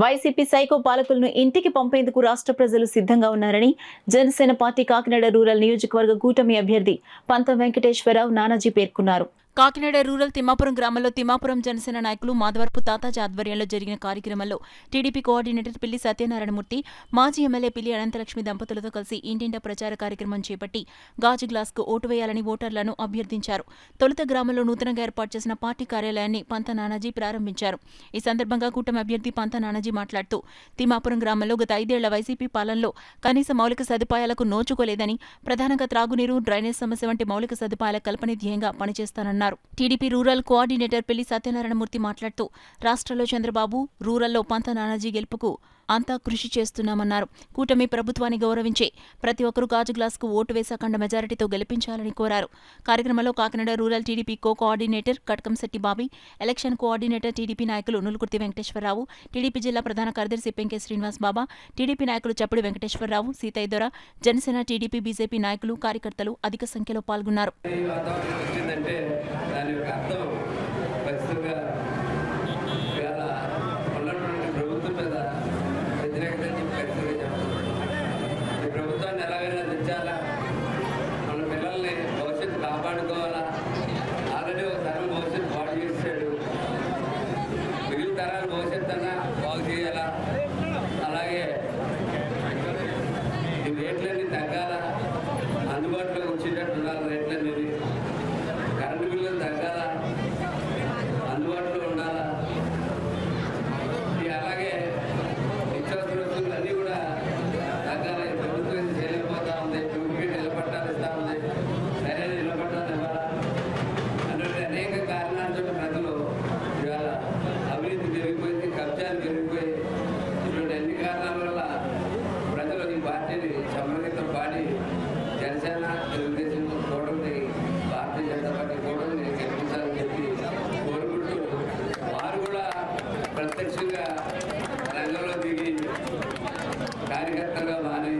YCP psycho పాలకులను ఇంటికి పంపేందుకు రాష్ట్ర ప్రజలు సిద్ధంగా ఉన్నారని జనసేన పార్టీ కాకినాడ రూరల్ నియోజకవర్గ కూటమి అభ్యర్థి పంతం వెంకటేశ్వరరావు నానాజీ పేర్కొన్నారు. కాకినాడ రూరల్ తిమ్మాపురం గ్రామంలో తిమ్మాపురం జనసేన నాయకులు మాధవరపు తాతాజీ ఆధ్వర్యంలో జరిగిన కార్యక్రమంలో టీడీపీ కోఆర్డినేటర్ పిల్లి సత్యనారాయణమూర్తి, మాజీ ఎమ్మెల్యే పిల్లి అనంతలక్ష్మి దంపతులతో కలిసి ఇంటింటా ప్రచార కార్యక్రమం చేపట్టి గాజు గ్లాస్కు ఓటు వేయాలని ఓటర్లను అభ్యర్థించారు. తొలుత గ్రామంలో నూతనంగా ఏర్పాటు చేసిన పార్టీ కార్యాలయాన్ని పంత నానాజీ ప్రారంభించారు. ఈ సందర్భంగా కూటమి అభ్యర్థి పంత నానాజీ మాట్లాడుతూ తిమ్మాపురం గ్రామంలో గత 5 ఏళ్ల వైసీపీ పాలనలో కనీస మౌలిక సదుపాయాలకు నోచుకోలేదని, ప్రధానంగా త్రాగునీరు, డ్రైనేజ్ సమస్య వంటి మౌలిక సదుపాయాల కల్పనే ధ్యేయంగా పనిచేస్తానన్నారు. టీడీపీ రూరల్ కోఆర్డినేటర్ పిల్లి సత్యనారాయణమూర్తి మాట్లాడుతూ రాష్ట్రంలో చంద్రబాబు, రూరల్లో పంత నానాజీ గెలుపుకు అంతా కృషి చేస్తున్నామన్నారు. కూటమి ప్రభుత్వాన్ని గౌరవించే ప్రతి ఒక్కరూ గాజు గ్లాస్కు ఓటు వేసి అఖండ మెజారిటీతో గెలిపించాలని కోరారు. కార్యక్రమంలో Kakinada rural TDP coordinator Katakamsetti Bobby, election coordinator TDP నాయకులు నులుకుర్తి వెంకటేశ్వరరావు, టీడీపీ జిల్లా ప్రధాన కార్యదర్శి పెంకే శ్రీనివాస్ బాబా, టీడీపీ నాయకులు చప్పుడు వెంకటేశ్వరరావు, సీతయ్య దొర, జనసేన, టీడీపీ, బీజేపీ నాయకులు, కార్యకర్తలు అధిక సంఖ్యలో పాల్గొన్నారు. కాపాడుకోవాలా, ఆల్రెడీ ఒక తరం భవిష్యత్తు పాడు చేశాడు, మిగిలిన తరాల భవిష్యత్తు అన్నా బాగు చేయాలా. అలాగే ఈ రేట్లన్నీ తగ్గాల, అందుబాటులో వచ్చేటట్టు ఉండాలి. రేట్లన్నీ కరెంటు బిల్లులు తగ్గాల, అందుబాటులో ఉండాలా. అలాగే నిత్యావసర వస్తువులు అన్నీ కూడా తగ్గాలి. ప్రభుత్వం చేయలేకపోతా ఉంది, డూప్లికేట్ నిలబట్టాలు ఇస్తా ఉంది, సరైన నిలబట్టాలు ఇవ్వాలా. అంటే అనేక కారణాలతో ప్రజలు ఇవాళ అవినీతి పెరిగిపోయింది, కబ్జాలు పెరిగిపోయి, ఇటువంటి అన్ని కారణాల వల్ల ప్రజలు ఈ పార్టీని సంబంధితం పాడి జనసేన, తెలుగుదేశం కూటమిని, భారతీయ జనతా పార్టీ కూటమిని గెలిపించాలని చెప్పి కోరుకుంటూ వారు కూడా ప్రత్యక్షంగా రంగంలో దిగి కార్యకర్తలుగా మారి